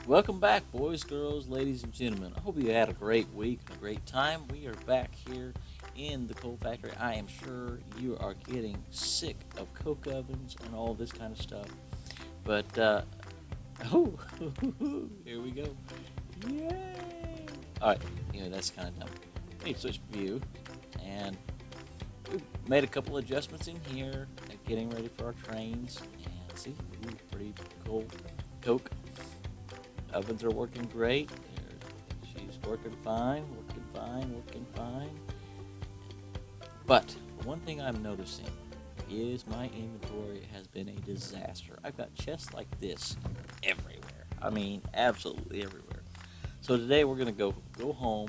Welcome back, boys, girls, ladies, and gentlemen. I hope you had a great week and a great time. We are back here in the coal factory. I am sure you are getting sick of coke ovens and all this kind of stuff. But, oh, here we go. Yay! Alright, that's kind of dumb. Let me switch view. And we made a couple adjustments in here, getting ready for our trains. And see, pretty cool coke. Ovens are working great. She's working fine, working fine, working fine. But one thing I'm noticing is my inventory has been a disaster. I've got chests like this everywhere. I mean, absolutely everywhere. So today we're gonna go home,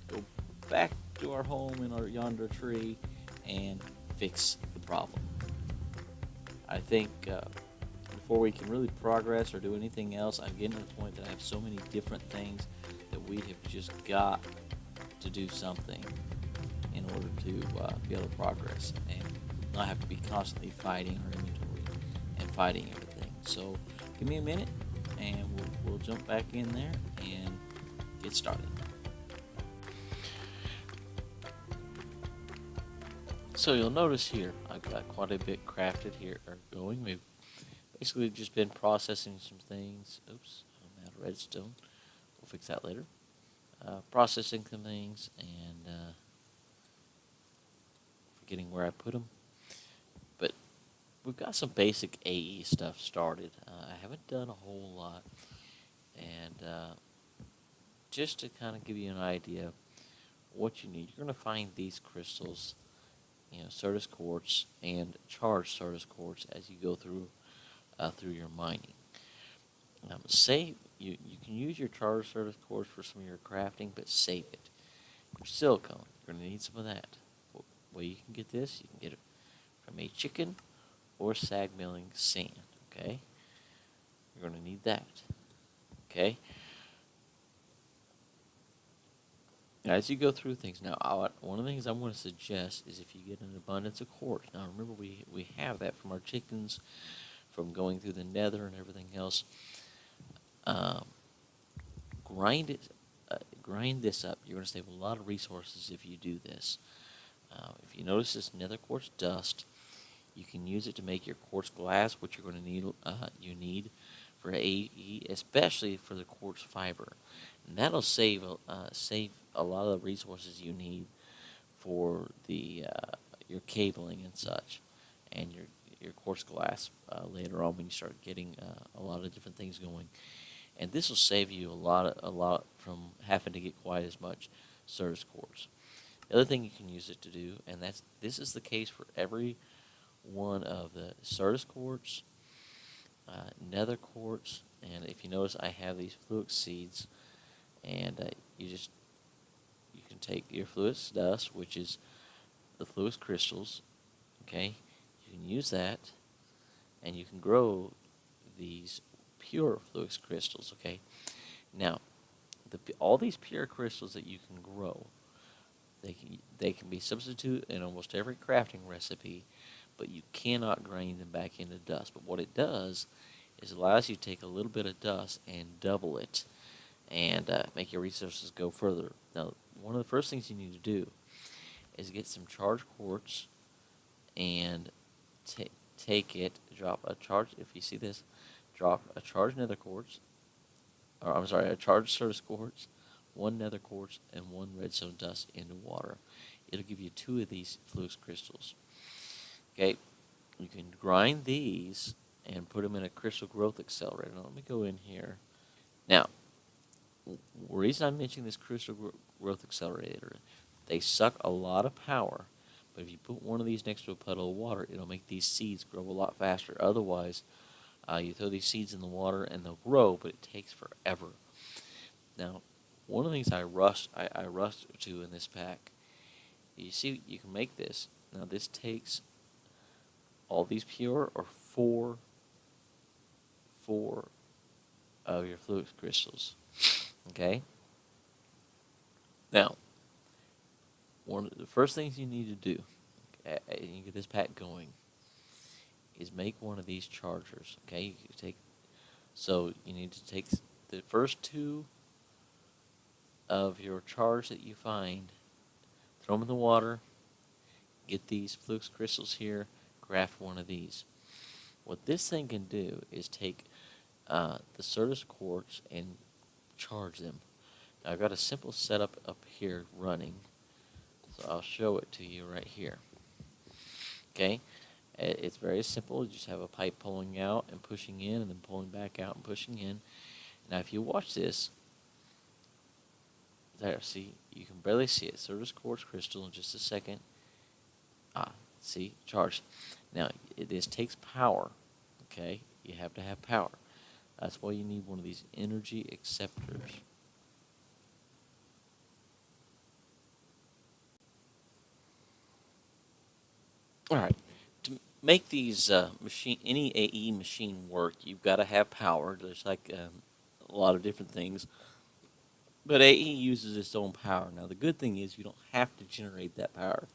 go back to our home in our yonder tree, and fix the problem. I think before we can really progress or do anything else, I'm getting to the point that I have so many different things that we have just got to do something in order to be able to progress and not have to be constantly fighting our inventory and fighting everything. So give me a minute and we'll jump back in there and get started. So you'll notice here, I've got quite a bit crafted here or going. We've basically just been processing some things. Oops, I'm out of redstone. We'll fix that later. Processing some things and forgetting where I put them. But we've got some basic AE stuff started. I haven't done a whole lot. And just to kind of give you an idea of what you need, you're going to find these crystals, Certus quartz and charged Certus quartz as you go through your mining. Save you can use your charged Certus quartz for some of your crafting, but save it. For silicone, you're going to need some of that. Well, you can get this. You can get it from a chicken or sag milling sand. Okay, you're going to need that. Okay. As you go through things, now one of the things I'm going to suggest is if you get an abundance of quartz. Now remember, we have that from our chickens, from going through the nether and everything else. Grind it, grind this up. You're going to save a lot of resources if you do this. If you notice this nether quartz dust, you can use it to make your quartz glass, which you're going to need. You need for AE, especially for the quartz fiber, and that'll save a lot of the resources you need for the your cabling and such, and your quartz glass later on when you start getting a lot of different things going. And this will save you a lot from having to get quite as much Certus quartz. The other thing you can use it to do, and this is the case for every one of the Certus quartz, nether quartz, and if you notice, I have these fluix seeds, and you can take your fluix dust, which is the fluix crystals. Okay, you can use that, and you can grow these pure fluix crystals. Okay, now all these pure crystals that you can grow, they can be substituted in almost every crafting recipe, but you cannot grind them back into dust. But what it does is it allows you to take a little bit of dust and double it and make your resources go further. Now, one of the first things you need to do is get some charged quartz and take it, drop a charge, if you see this, drop a charged nether quartz, or I'm sorry, a charged Certus quartz, one nether quartz, and one redstone dust into water. It'll give you 2 of these fluix crystals. Okay, you can grind these and put them in a crystal growth accelerator. Now, let me go in here. Now, the reason I'm mentioning this crystal growth accelerator, they suck a lot of power, but if you put one of these next to a puddle of water, it'll make these seeds grow a lot faster. Otherwise, you throw these seeds in the water and they'll grow, but it takes forever. Now, one of the things I rushed to in this pack, you see, you can make this. Now, this takes all these pure or four of your fluix crystals. Okay? Now, one of the first things you need to do, and you get this pack going, is make one of these chargers. Okay? So you need to take the first two of your charge that you find, throw them in the water, get these flux crystals here, craft one of these. What this thing can do is take the Certus quartz and charge them. Now, I've got a simple setup up here running, so I'll show it to you right here. Okay, it's very simple. You just have a pipe pulling out and pushing in, and then pulling back out and pushing in. Now, if you watch this, there, see, you can barely see it. Certus quartz crystal in just a second. See, charged. Now, this takes power, okay? You have to have power. That's why you need one of these energy acceptors. All right, to make these any AE machine work, you've got to have power. There's like a lot of different things, but AE uses its own power. Now, the good thing is you don't have to generate that power.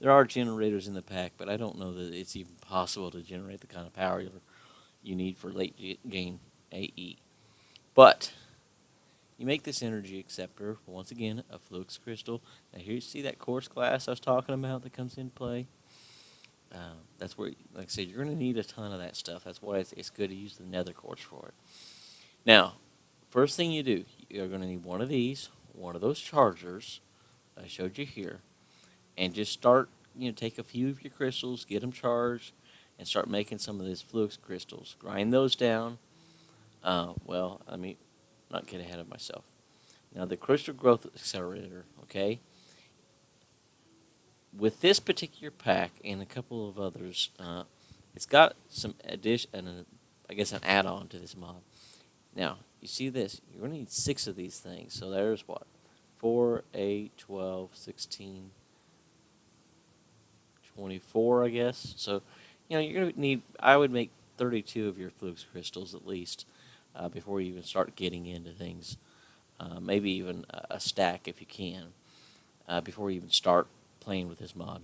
There are generators in the pack, but I don't know that it's even possible to generate the kind of power you need for late game AE. But you make this energy acceptor, once again, a flux crystal. Now here you see that quartz glass I was talking about that comes into play. That's where, like I said, you're going to need a ton of that stuff. That's why it's good to use the nether quartz for it. Now, first thing you do, you're going to need one of these, one of those chargers I showed you here, and just start, take a few of your crystals, get them charged, and start making some of these flux crystals. Grind those down. Well, let me not get ahead of myself. Now, the crystal growth accelerator, okay? With this particular pack and a couple of others, it's got some addition, I guess an add-on to this mod. Now, you see this? You're going to need 6 of these things. So there's what? 4, 8, 12, 16, 24, I guess. So, you're going to need, I would make 32 of your flux crystals at least before you even start getting into things. Maybe even a stack if you can before you even start playing with this mod.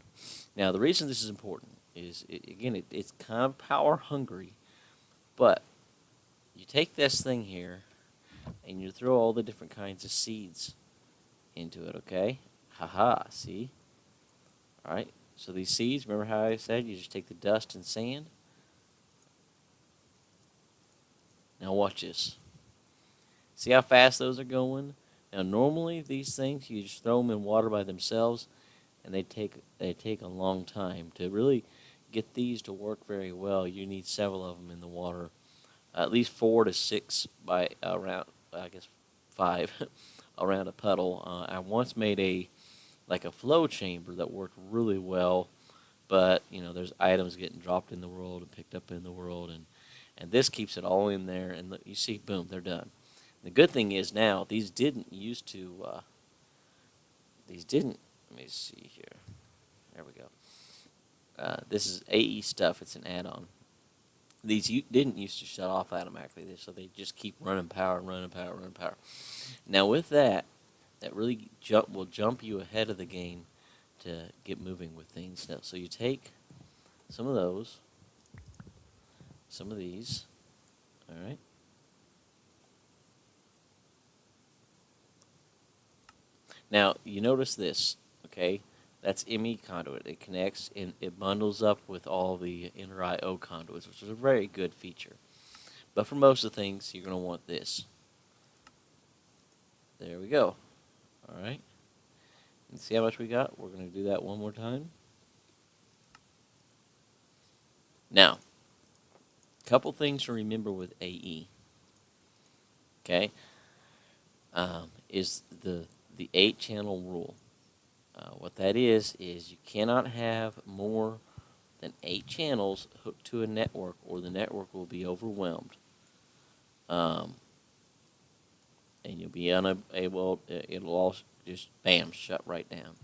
Now, the reason this is important is, it's kind of power hungry, but you take this thing here and you throw all the different kinds of seeds into it, okay? Haha, see? All right, so these seeds, remember how I said you just take the dust and sand? Now watch this. See how fast those are going? Now normally these things, you just throw them in water by themselves, and they take a long time. To really get these to work very well, you need several of them in the water. At least 4 to 6 by around, I guess 5 around a puddle. I once made a flow chamber that worked really well, but there's items getting dropped in the world and picked up in the world, and this keeps it all in there. And look, you see, boom, they're done. The good thing is now these didn't used to. Let me see here. There we go. This is AE stuff. It's an add-on. These didn't used to shut off automatically, so they just keep running power, running power, running power. Now with that really will jump you ahead of the game to get moving with things. Now, so you take some of those, some of these, all right. Now you notice this, okay? That's ME conduit. It connects and it bundles up with all the inner I/O conduits, which is a very good feature. But for most of the things, you're going to want this. There we go. All right. And see how much we got? We're going to do that one more time. Now, a couple things to remember with AE. Okay, is the 8-channel rule. What that is you cannot have more than 8 channels hooked to a network, or the network will be overwhelmed. And you'll be unable, it'll all just, bam, shut right down.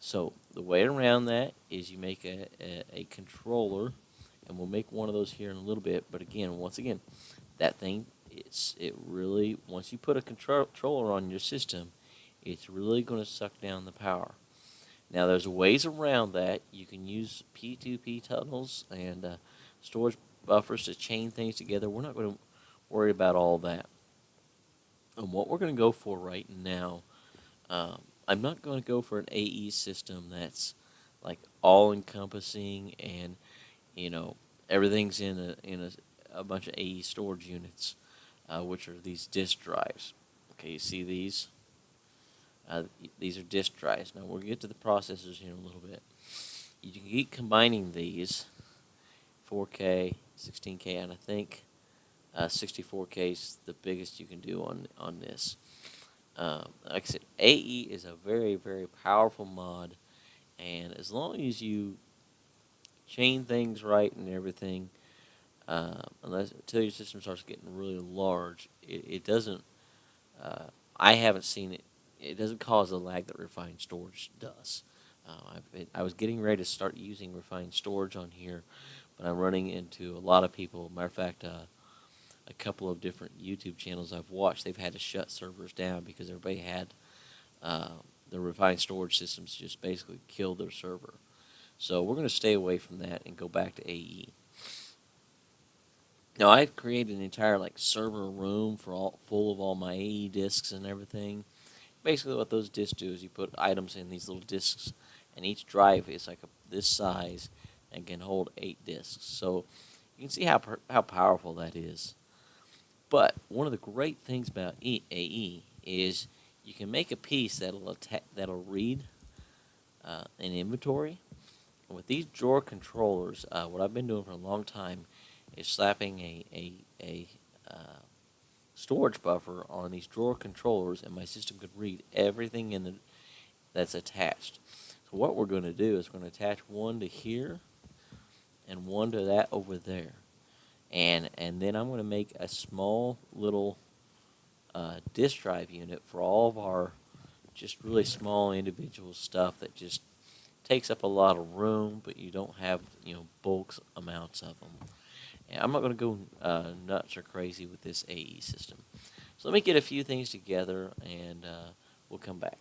So the way around that is you make a controller, and we'll make one of those here in a little bit. But again, once again, that thing, it really, once you put a controller on your system, it's really going to suck down the power. Now, there's ways around that. You can use P2P tunnels and storage buffers to chain things together. We're not going to worry about all that. And what we're going to go for right now, I'm not going to go for an AE system that's like all encompassing and everything's in a bunch of AE storage units, which are these disk drives. Okay, you see these? These are disk drives. Now we'll get to the processors here in a little bit. You can keep combining these 4K, 16K, and I think 64K is the biggest you can do on this. Like I said, AE is a very, very powerful mod, and as long as you chain things right and everything, until your system starts getting really large, it doesn't. Uh, I haven't seen it. It doesn't cause the lag that refined storage does. I was getting ready to start using refined storage on here, but I'm running into a lot of people. Matter of fact, a couple of different YouTube channels I've watched, they've had to shut servers down because everybody had uh, the refined storage systems just basically kill their server. So we're going to stay away from that and go back to AE. Now I've created an entire like server room for full of all my AE disks and everything. Basically, what those disks do is you put items in these little disks, and each drive is like this size and can hold 8 disks. So you can see how powerful that is. But one of the great things about AE is you can make a piece that'll read an inventory. And with these drawer controllers, what I've been doing for a long time is slapping a storage buffer on these drawer controllers, and my system could read everything that's attached. So what we're going to do is we're going to attach one to here and one to that over there. And then I'm going to make a small little disk drive unit for all of our just really small individual stuff that just takes up a lot of room, but you don't have bulk amounts of them. And I'm not going to go nuts or crazy with this AE system. So let me get a few things together, and we'll come back.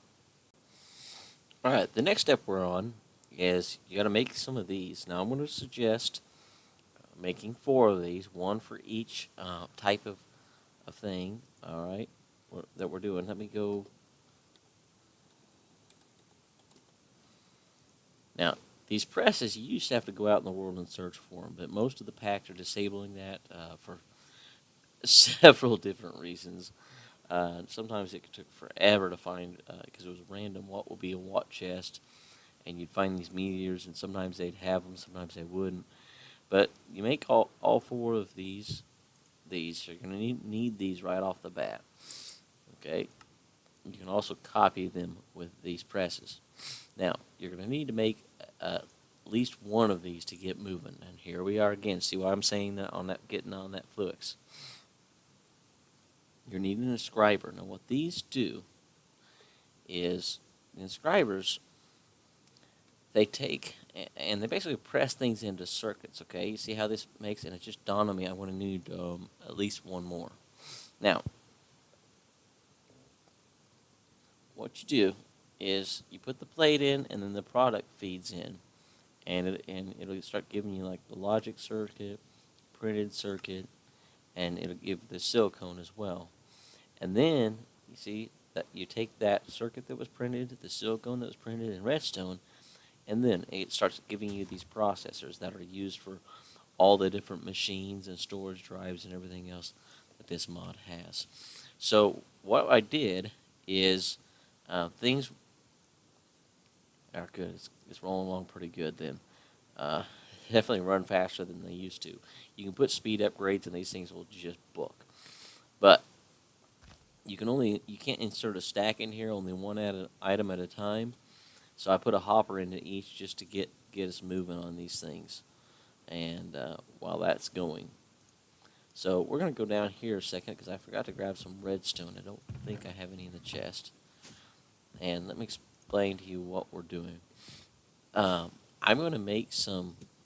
All right, the next step we're on is you got to make some of these. Now I'm going to suggest making 4 of these, one for each type of thing. All right, that we're doing. Let me go. Now, these presses, you used to have to go out in the world and search for them, but most of the packs are disabling that for several different reasons. Sometimes it took forever to find, because it was random what would be a watt chest, and you'd find these meteors, and sometimes they'd have them, sometimes they wouldn't. But you make all 4 of these. You're going to need these right off the bat. Okay? You can also copy them with these presses. Now, you're going to need to make at least one of these to get moving. And here we are again. See what I'm saying getting on that Fluix. You're needing an inscriber. Now, what these do is the inscribers, they take and they basically press things into circuits. Okay, you see how this makes, and it just dawned on me I want to need at least one more. Now, what you do is you put the plate in, and then the product feeds in, and it'll start giving you like the logic circuit, printed circuit, and it'll give the silicone as well. And then you see that you take that circuit that was printed, the silicone that was printed in redstone, and then it starts giving you these processors that are used for all the different machines and storage drives and everything else that this mod has. So what I did is things are good. It's rolling along pretty good then. Definitely run faster than they used to. You can put speed upgrades and these things will just book. But you can't insert a stack in here, only one item at a time. So I put a hopper into each just to get us moving on these things. And while that's going. So we're going to go down here a second because I forgot to grab some redstone. I don't think I have any in the chest. And let me explain to you what we're doing. I'm going to make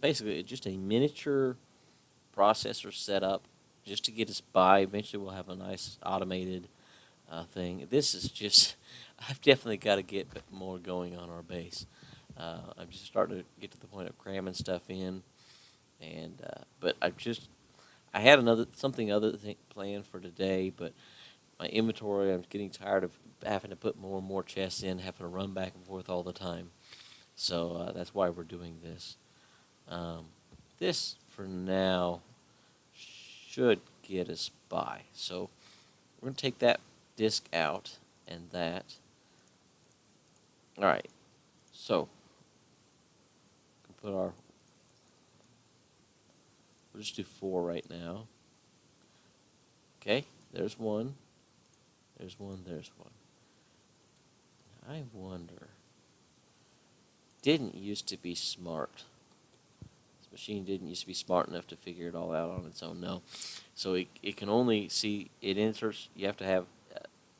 basically just a miniature processor setup just to get us by. Eventually we'll have a nice automated thing. This is just, I've definitely got to get more going on our base. I'm just starting to get to the point of cramming stuff in. But I had something other planned for today, but my inventory. I'm getting tired of having to put more and more chests in, having to run back and forth all the time. So that's why we're doing this. This, for now, should get us by. So we're going to take that disk out and that. All right. So put our. We'll just do 4 right now. Okay, there's one. There's one. There's one. I wonder. Didn't used to be smart. This machine didn't used to be smart enough to figure it all out on its own. No. So it can only see, it inserts, you have to have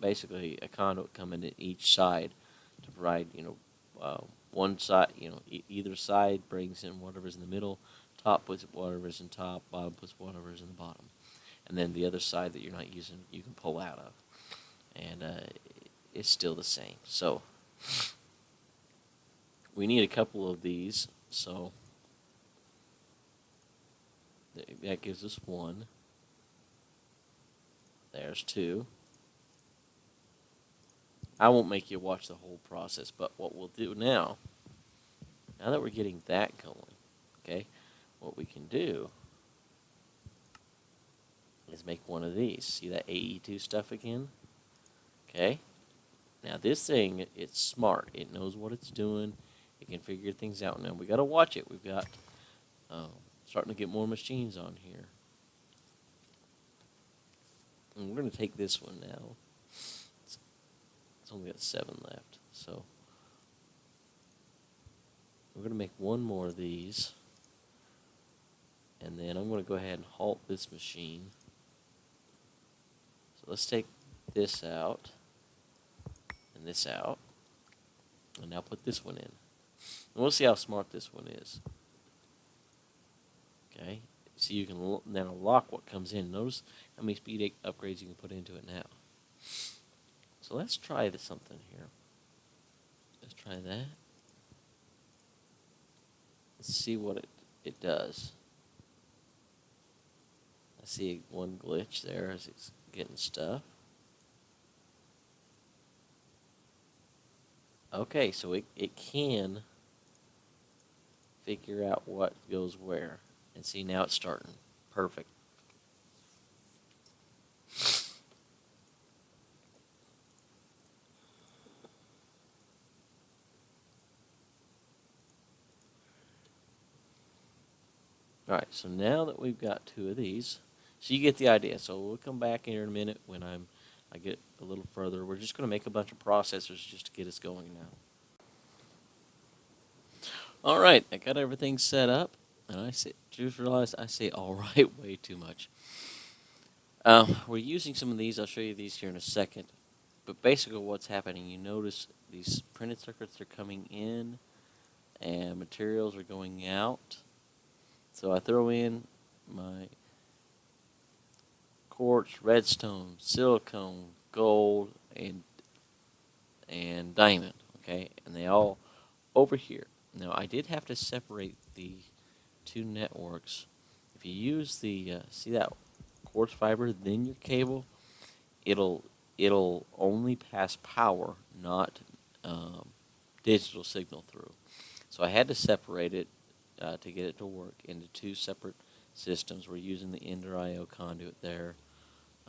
basically a conduit coming in each side to provide, one side, either side brings in whatever's in the middle, top puts whatever's in top, bottom puts whatever's in the bottom. And then the other side that you're not using, you can pull out of. And it's still the same. So we need a couple of these. So that gives us 1. There's 2. I won't make you watch the whole process, but what we'll do now that we're getting that going, okay, what we can do is make one of these. See that AE2 stuff again? Okay. Now this thing, it's smart. It knows what it's doing. It can figure things out. Now we got to watch it. We've got starting to get more machines on here. And we're going to take this one now. It's only got 7 left. So we're going to make one more of these. And then I'm going to go ahead and halt this machine. So let's take this out and this out. And now put this one in. And we'll see how smart this one is. Okay. So you can now lock what comes in. Notice how many speed upgrades you can put into it now. So let's try something here. Let's try that. Let's see what it does. I see one glitch there as it's getting stuff. Okay, so it can figure out what goes where. And see, now it's starting. Perfect. Alright, so now that we've got 2 of these, so you get the idea. So we'll come back here in a minute when I get a little further. We're just going to make a bunch of processors just to get us going now. Alright, I got everything set up. And I just realized I say alright way too much. We're using some of these. I'll show you these here in a second. But basically what's happening, you notice these printed circuits are coming in and materials are going out. So I throw in my quartz, redstone, silicone, gold, and diamond, okay? And they all over here. Now I did have to separate the 2 networks. If you use the see that quartz fiber, then your cable, it'll only pass power, not digital signal through. So I had to separate it to get it to work into 2 separate systems. We're using the Ender IO conduit there,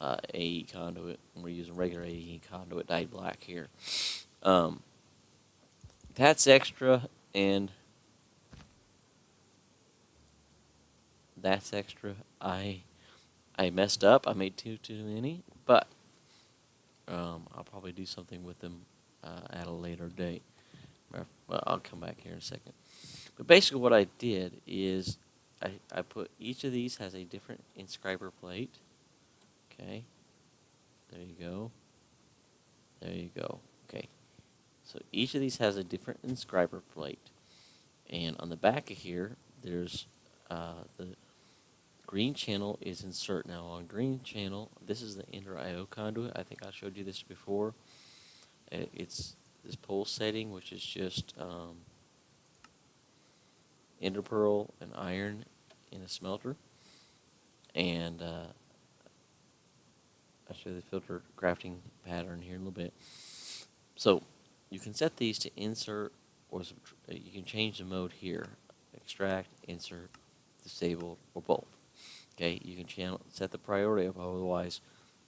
AE conduit, and we're using regular AE conduit dyed black here. That's extra, and that's extra. I messed up. I made too many, but I'll probably do something with them at a later date. Well, I'll come back here in a second. But basically what I did is I put each of these has a different inscriber plate. Okay. There you go. There you go. Okay. So each of these has a different inscriber plate. And on the back of here, there's the green channel is insert. Now on green channel, this is the Ender IO conduit. I think I showed you this before. It's this pole setting, which is just ender pearl and iron in a smelter. And I'll show you the filter crafting pattern here in a little bit. So you can set these to insert, or you can change the mode here: extract, insert, disable, or both. Okay, you can set the priority up. Otherwise,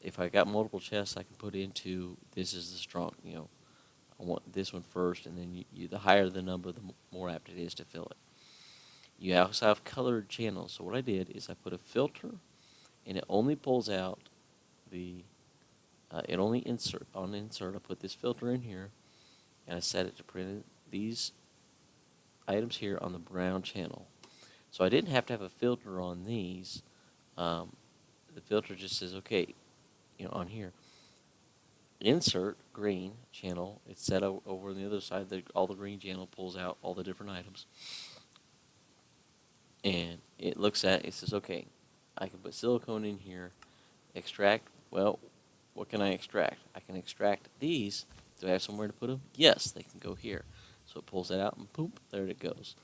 if I got multiple chests, I can put into this is the strong. I want this one first, and then the higher the number, the more apt it is to fill it. You also have colored channels. So what I did is I put a filter, and it only pulls out it only on insert. I put this filter in here, and I set it to print these items here on the brown channel. So I didn't have to have a filter on these. The filter just says, okay, on here, insert green channel. It's set over on the other side. All the green channel pulls out all the different items. And it looks at it, says, okay, I can put silicone in here, extract. Well, what can I extract? I can extract these. Do I have somewhere to put them? Yes, they can go here. So it pulls that out, and boom, there it goes.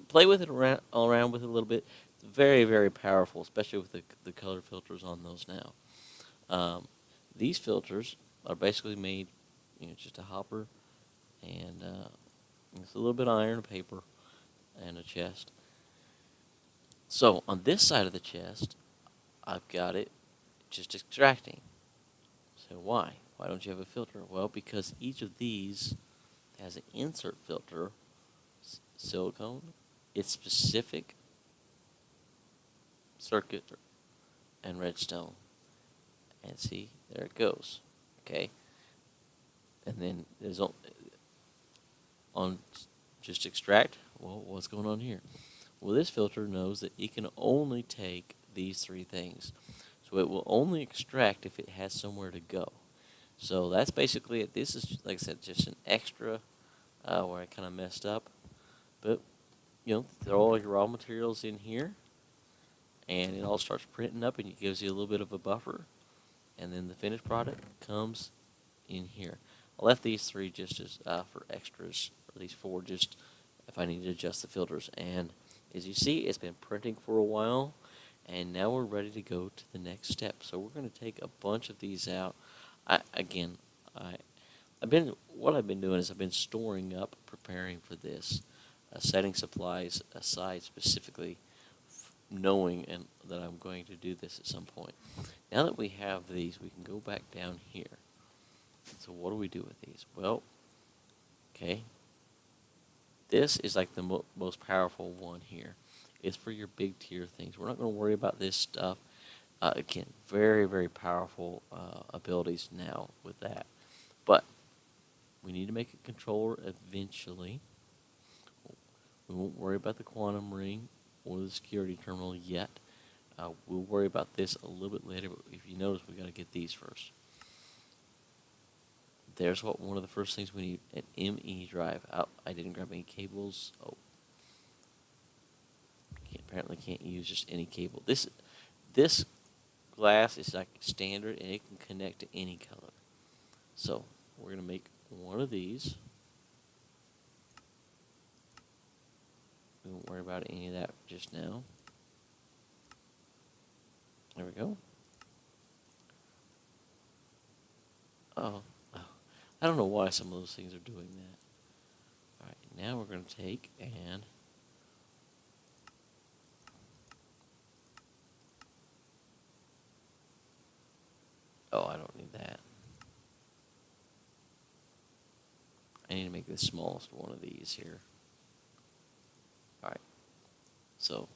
Play with it around with it a little bit. It's very, very powerful, especially with the color filters on those now. These filters are basically made, just a hopper, and it's a little bit of iron, paper, and a chest. So on this side of the chest, I've got it just extracting. So why? Why don't you have a filter? Well, because each of these has an insert filter, silicone, its specific circuit, and redstone. And see, there it goes. Okay. And then there's on just extract. Well, what's going on here? Well, this filter knows that it can only take these three things. So it will only extract if it has somewhere to go. So that's basically it. This is, like I said, just an extra where I kind of messed up. But, throw all your raw materials in here, and it all starts printing up, and it gives you a little bit of a buffer. And then the finished product comes in here. I left these three just as for extras, or these four just if I need to adjust the filters. And as you see, it's been printing for a while, and now we're ready to go to the next step. So we're going to take a bunch of these out. What I've been doing is I've been storing up, preparing for this, setting supplies aside specifically, knowing that I'm going to do this at some point. Now that we have these, we can go back down here. So what do we do with these? Well, okay, this is like the most powerful one here. It's for your big tier things. We're not going to worry about this stuff. Again, very, very powerful abilities now with that. But we need to make a controller eventually. We won't worry about the quantum ring or the security terminal yet. We'll worry about this a little bit later, but if you notice, we got to get these first. There's one of the first things we need, an ME drive. I didn't grab any cables. Apparently can't use just any cable. This glass is like standard, and it can connect to any color. So we're going to make one of these. We won't worry about any of that just now. There we go. Oh, I don't know why some of those things are doing that. All right, now we're going to take and I don't need that. I need to make the smallest one of these here. All right. So,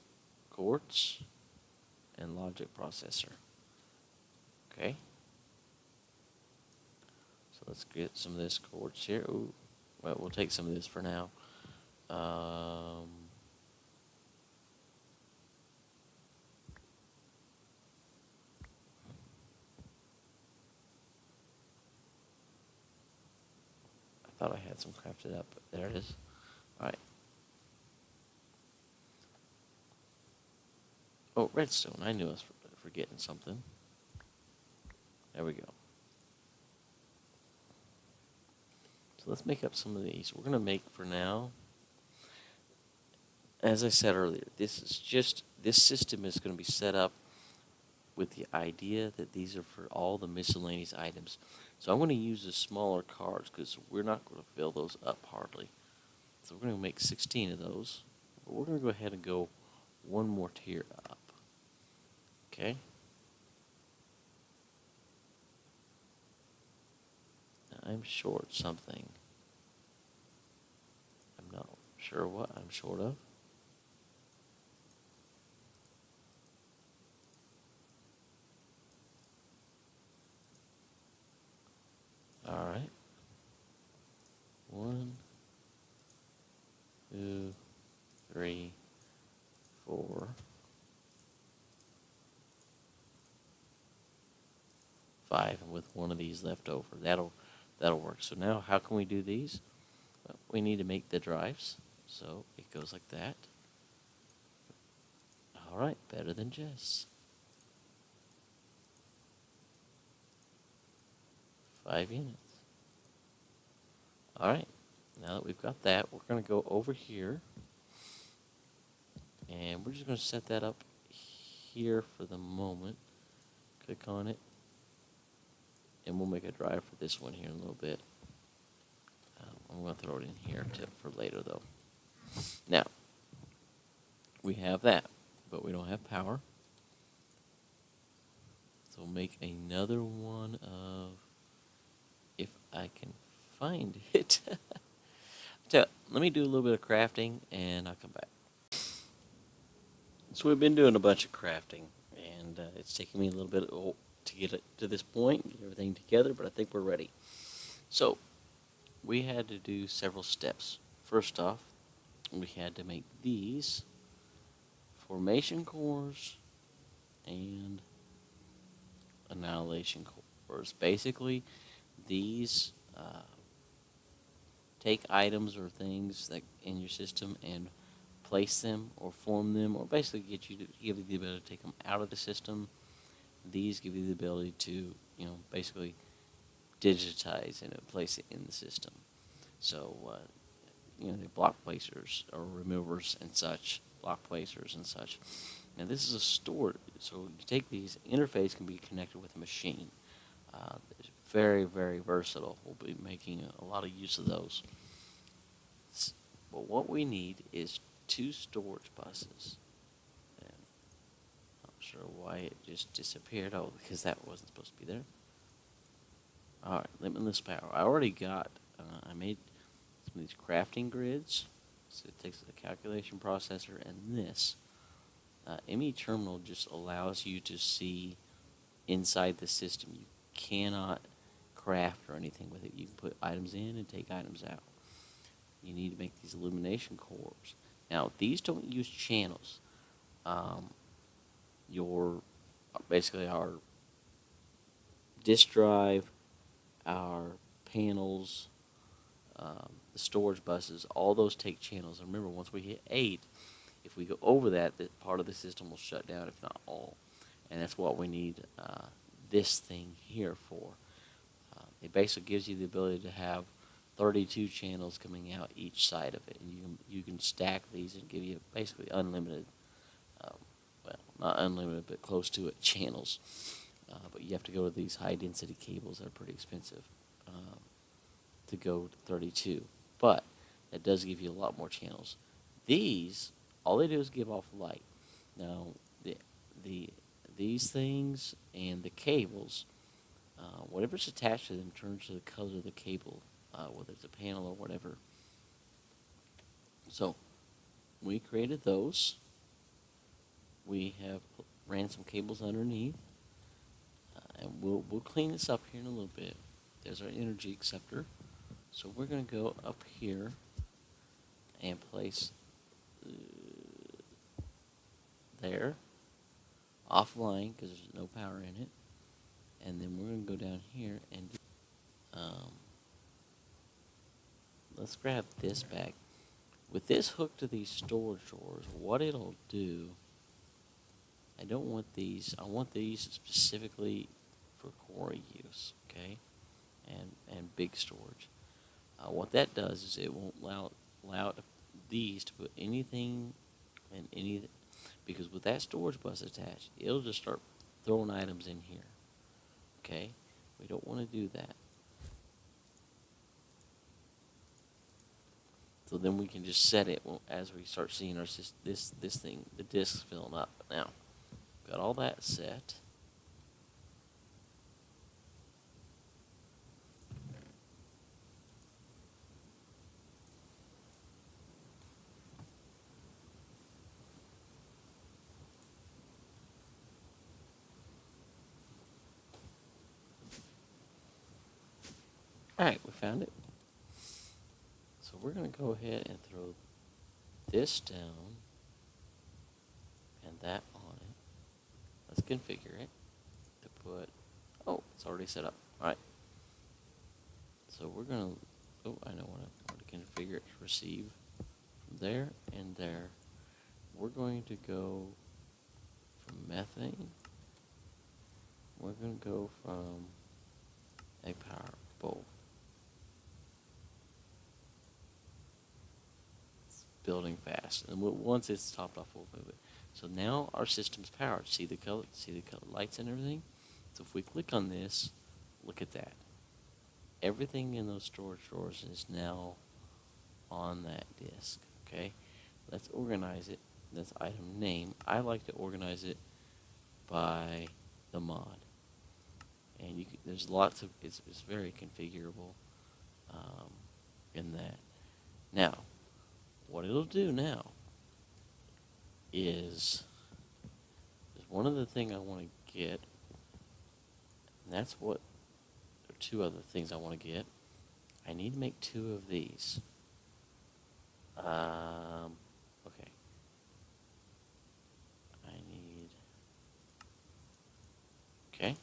quartz and logic processor. Okay. So let's get some of this quartz here. Ooh, well, we'll take some of this for now. I thought I had some crafted up, but there it is. All right. Oh, redstone. I knew I was forgetting something. There we go. So let's make up some of these. We're going to make, for now, as I said earlier, this system is going to be set up with the idea that these are for all the miscellaneous items. So I'm going to use the smaller cards because we're not going to fill those up hardly. So we're going to make 16 of those. But we're going to go ahead and go one more tier up. Okay? Now I'm short something. I'm not sure what I'm short of. Alright. 1, 2, 3, 4, 5, and with one of these left over. That'll work. So now how can we do these? Well, we need to make the drives. So it goes like that. Alright, better than Jess. 5 units. Alright, now that we've got that, we're going to go over here. And we're just going to set that up here for the moment. Click on it. And we'll make a drive for this one here in a little bit. I'm going to throw it in here for later, though. Now, we have that, but we don't have power. So we'll make another one of, if I can find it. So let me do a little bit of crafting, and I'll come back. So we've been doing a bunch of crafting, and it's taken me a little bit to get it to this point, get everything together, but I think we're ready. So we had to do several steps. First off, we had to make these formation cores and annihilation cores. Basically, these take items or things that in your system and place them or form them, or basically give you the ability to take them out of the system. These give you the ability to, basically digitize and place it in the system. So, the block placers or removers and such, block placers and such. Now this is a store, so you take these, interface can be connected with a machine. It's very, very versatile. We'll be making a lot of use of those. But what we need is 2 storage buses. And I'm not sure why it just disappeared. Oh, because that wasn't supposed to be there. Alright, limitless power. I already got, I made some of these crafting grids. So it takes the calculation processor and this. ME terminal just allows you to see inside the system. You cannot craft or anything with it. You can put items in and take items out. You need to make these illumination cores. Now, these don't use channels. Basically our disk drive, our panels, the storage buses, all those take channels. And remember, once we hit 8, if we go over that part of the system will shut down, if not all. And that's what we need this thing here for. It basically gives you the ability to have 32 channels coming out each side of it, and you can stack these and give you basically unlimited, well, not unlimited, but close to it, channels. But you have to go to these high density cables that are pretty expensive to go to 32. But that does give you a lot more channels. These, all they do is give off light. Now, these things and the cables, whatever's attached to them turns to the color of the cable, whether it's a panel or whatever. So we created those. We have ran some cables underneath, and we'll clean this up here in a little bit. There's our energy acceptor. So we're going to go up here and place there, offline because there's no power in it. And then we're going to go down here and let's grab this back. With this hooked to these storage drawers, what it'll do, I don't want these, I want these specifically for quarry use, okay, and big storage. What that does is it won't allow these to put anything in any, because with that storage bus attached, it'll just start throwing items in here. Okay, we don't want to do that. So then we can just set it as we start seeing our this thing, the disk filling up. Now, got all that set. All right, we found it. So we're going to go ahead and throw this down and that on it. Let's configure it to put, oh, it's already set up. All right. So we're going to, oh, I know what I want to configure it to receive from there and there. We're going to go from methane. We're going to go from a power bowl. It's building fast. And once it's topped off, we'll move it. So now our system's powered. See the color lights and everything? So if we click on this, look at that. Everything in those storage drawers is now on that disk. Okay? Let's organize it. That's item name. I like to organize it by the mod. And you can, there's lots of, it's very configurable in that. Now, what it'll do now is one of the things I want to get, and that's what, there are two other things I want to get. I need to make 2 of these. Okay. I need, okay.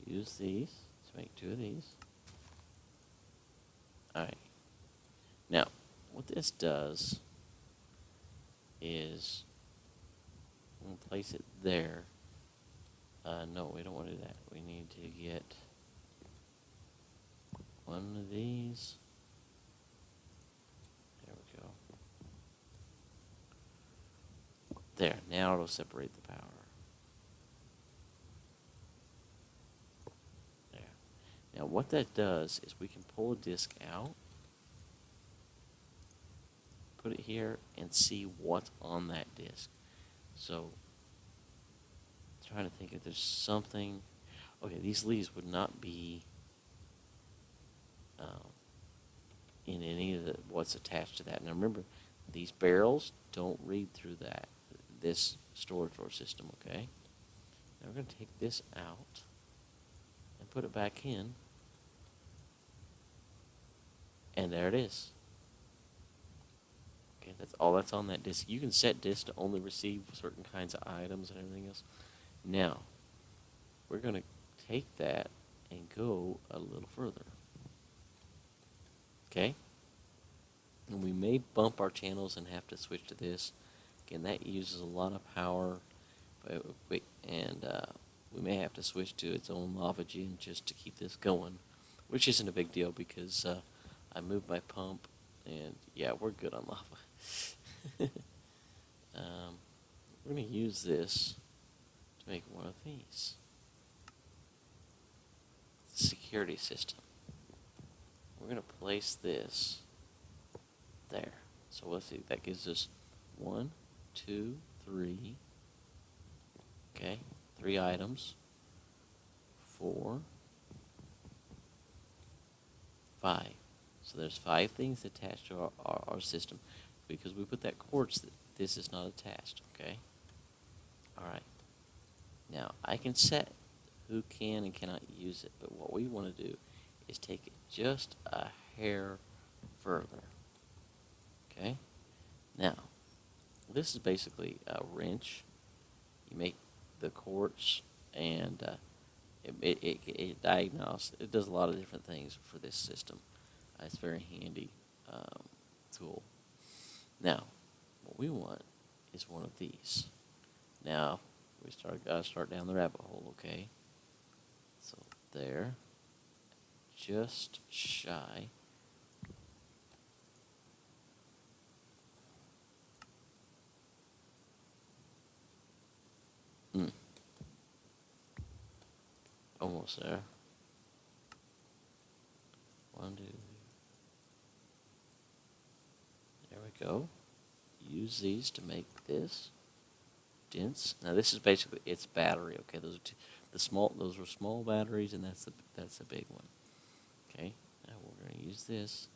Use these to make 2 of these. Alright. Now, what this does is I'm going to place it there. No, we don't want to do that. We need to get 1 of these. There we go. There. Now it'll separate the power. There. Now what that does is we can pull a disk out, put it here, and see what's on that disk. So, trying to think if there's something. Okay, these leaves would not be in any of what's attached to that. Now remember, these barrels don't read through this storage drawer system. Okay. Now we're going to take this out and put it back in, and there it is. Okay, that's all that's on that disk. You can set disks to only receive certain kinds of items and everything else. Now, we're going to take that and go a little further. Okay? And we may bump our channels and have to switch to this. Again, that uses a lot of power. And we may have to switch to its own lava gen just to keep this going, which isn't a big deal because I moved my pump, and yeah, we're good on lava. We're going to use this to make 1 of these. Security system. We're going to place this there. So let's see, that gives us 1, 2, 3. Okay, 3 items. 4, 5. So there's 5 things attached to our system. Because we put that quartz, this is not attached, okay? Alright. Now, I can set who can and cannot use it, but what we want to do is take it just a hair further. Okay? Now, this is basically a wrench. You make the quartz, and it diagnoses. It does a lot of different things for this system. It's a very handy tool. Now, what we want is 1 of these. Now, we gotta start down the rabbit hole, okay? So there, just shy. Almost there. 1, 2. There we go. Use these to make this dense. Now this is basically its battery. Okay, those are those are small batteries, and that's the big one. Okay. Now we're going to use this.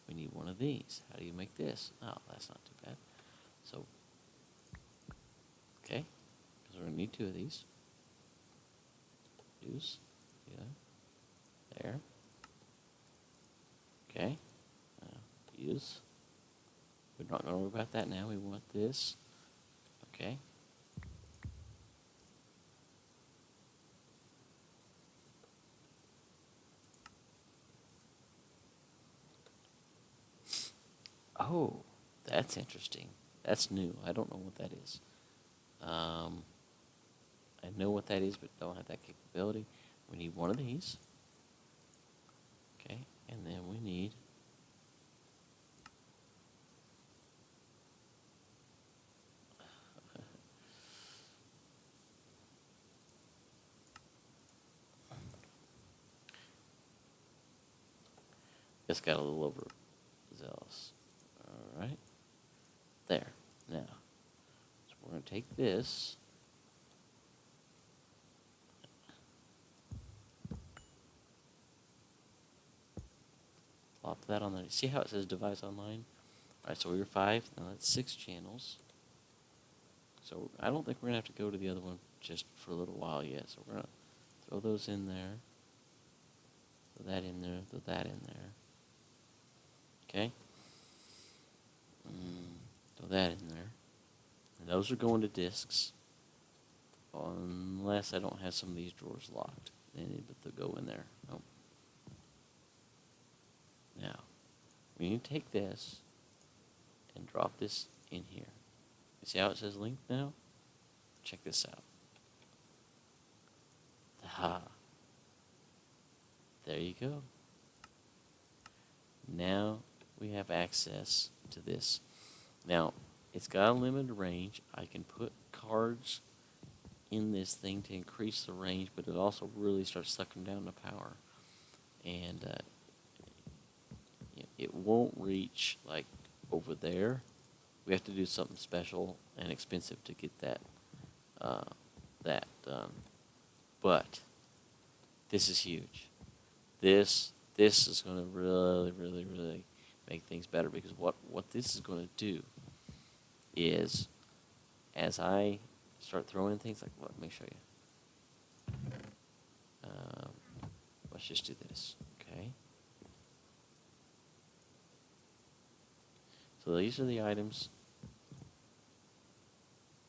We need one of these. How do you make this? Oh, that's not too bad. So, okay, because we're going to need 2 of these. Use, yeah, there. Okay, use. We're not going to worry about that now. We want this. Okay. Oh, that's interesting. That's new. I don't know what that is. I know what that is, but don't have that capability. We need one of these. Okay, and then we need just got a little overzealous. All right, there. Now, so we're going to take this. Plop that on the. See how it says device online? All right, so we were 5. Now that's 6 channels. So I don't think we're going to have to go to the other one just for a little while yet. So we're going to throw those in there. Throw that in there. Throw that in there. Okay? Throw that in there. And those are going to disks. Unless I don't have some of these drawers locked. But they'll go in there. Oh. Now, we need to take this and drop this in here. You see how it says linked now? Check this out. Aha. There you go. Now we have access to this. Now, it's got a limited range. I can put cards in this thing to increase the range, but it also really starts sucking down the power. And it won't reach like over there. We have to do something special and expensive to get that done. But this is huge. This is going to really make things better, because what this is going to do is, as I start throwing things like, let me show you. Let's just do this, okay? So these are the items.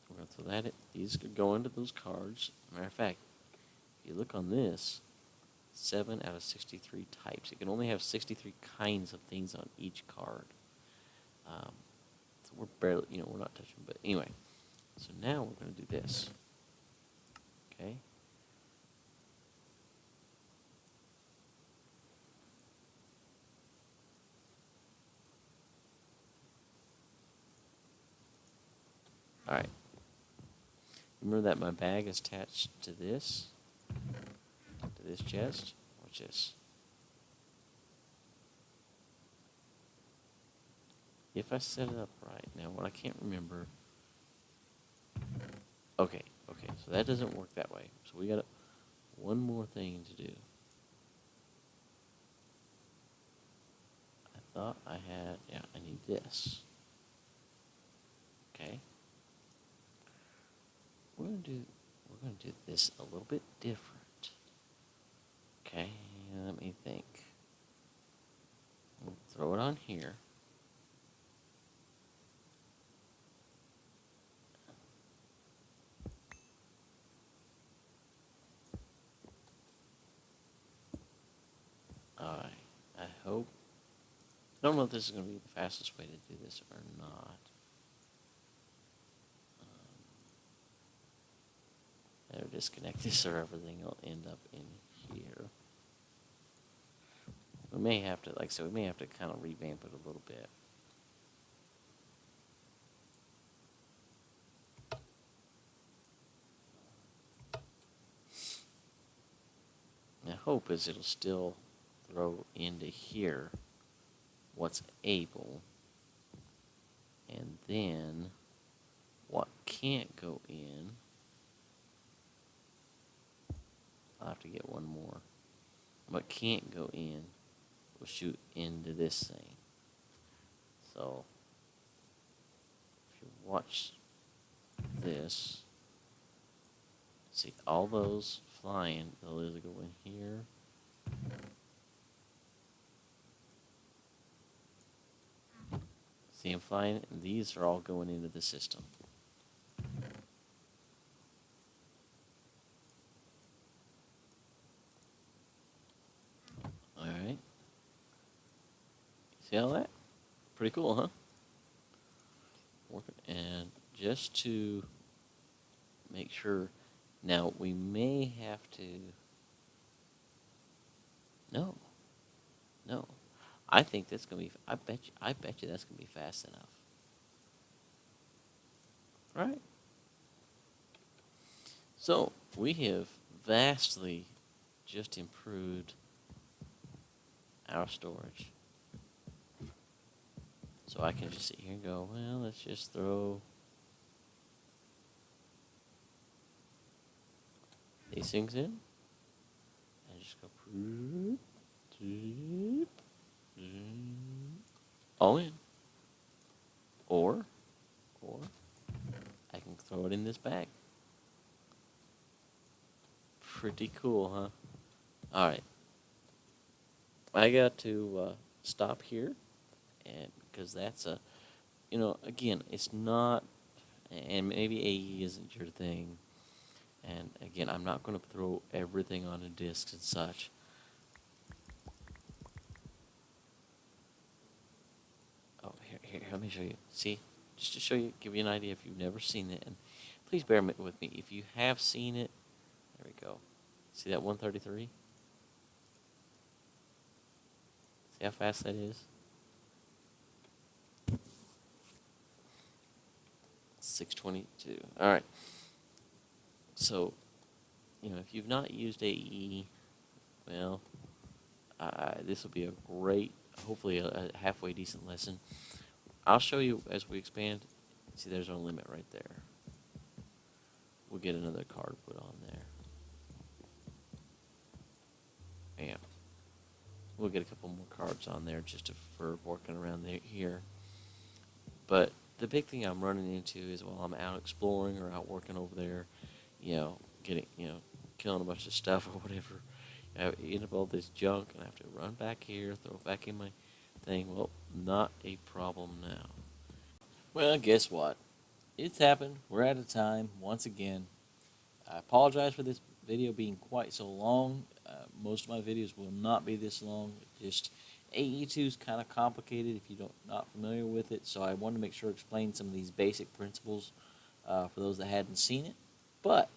We're going to throw that in. These could go into those cards. Matter of fact, if you look on this, 7 out of 63 types. It can only have 63 kinds of things on each card. So we're barely, we're not touching. But anyway, so now we're going to do this. Okay. All right. Remember that my bag is attached to this chest. Watch this. If I set it up right. Now, what I can't remember. Okay, so that doesn't work that way. So we got one more thing to do. I thought I had, I need this. Okay. We're gonna do this a little bit different. Okay, let me think. We'll throw it on here. Alright, I hope. I don't know if this is going to be the fastest way to do this or not. Better disconnect this or everything will end up in here. We may have to, like I said, we may have to kind of revamp it a little bit. My hope is it'll still throw into here what's able, and then what can't go in. I'll have to get one more. What can't go in will shoot into this thing. So if you watch this, see all those flying, they'll either go in here. See them flying, and these are all going into the system. Alright. See all that? Pretty cool, huh? And just to make sure, now we may have to, no. I think that's gonna be, I bet you that's gonna be fast enough. Right? So we have vastly just improved our storage. So I can just sit here and go, well, let's just throw these things in. And just go all in. Or I can throw it in this bag. Pretty cool, huh? Alright. I got to stop here, and because that's a, you know, again, it's not, and maybe AE isn't your thing, and again, I'm not going to throw everything on the discs and such. Oh, here, let me show you. See, just to show you, give you an idea if you've never seen it, and please bear with me. If you have seen it, there we go. See that 133? See how fast that is? 622. All right. So, you know, if you've not used AE, well, this will be a great, hopefully a halfway decent lesson. I'll show you as we expand. See, there's our limit right there. We'll get another card put on there. Yeah. We'll get a couple more cards on there just for working around here. But the big thing I'm running into is while I'm out exploring or out working over there, you know, killing a bunch of stuff or whatever, I end up all this junk and I have to run back here, throw it back in my thing. Well, not a problem now. Well, guess what? It's happened. We're out of time once again. I apologize for this video being quite so long. Most of my videos will not be this long. Just AE2 is kind of complicated if you're not familiar with it, so I wanted to make sure to explain some of these basic principles for those that hadn't seen it. But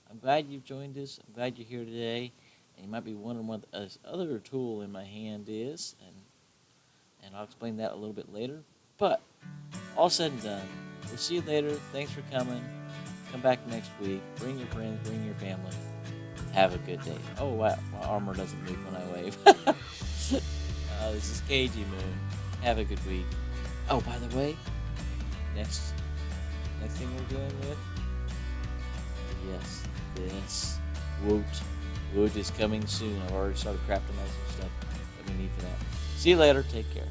I'm glad you've joined us. I'm glad you're here today. And you might be wondering what this other tool in my hand is, and I'll explain that a little bit later. But all said and done, we'll see you later. Thanks for coming. Come back next week. Bring your friends. Bring your family. Have a good day. Oh, wow. My armor doesn't move when I wave. This is Cageymoon. Have a good week. Oh, by the way, next thing we're doing with, yes, this wood is coming soon. I've already started crafting out some stuff that we need for that. See you later. Take care.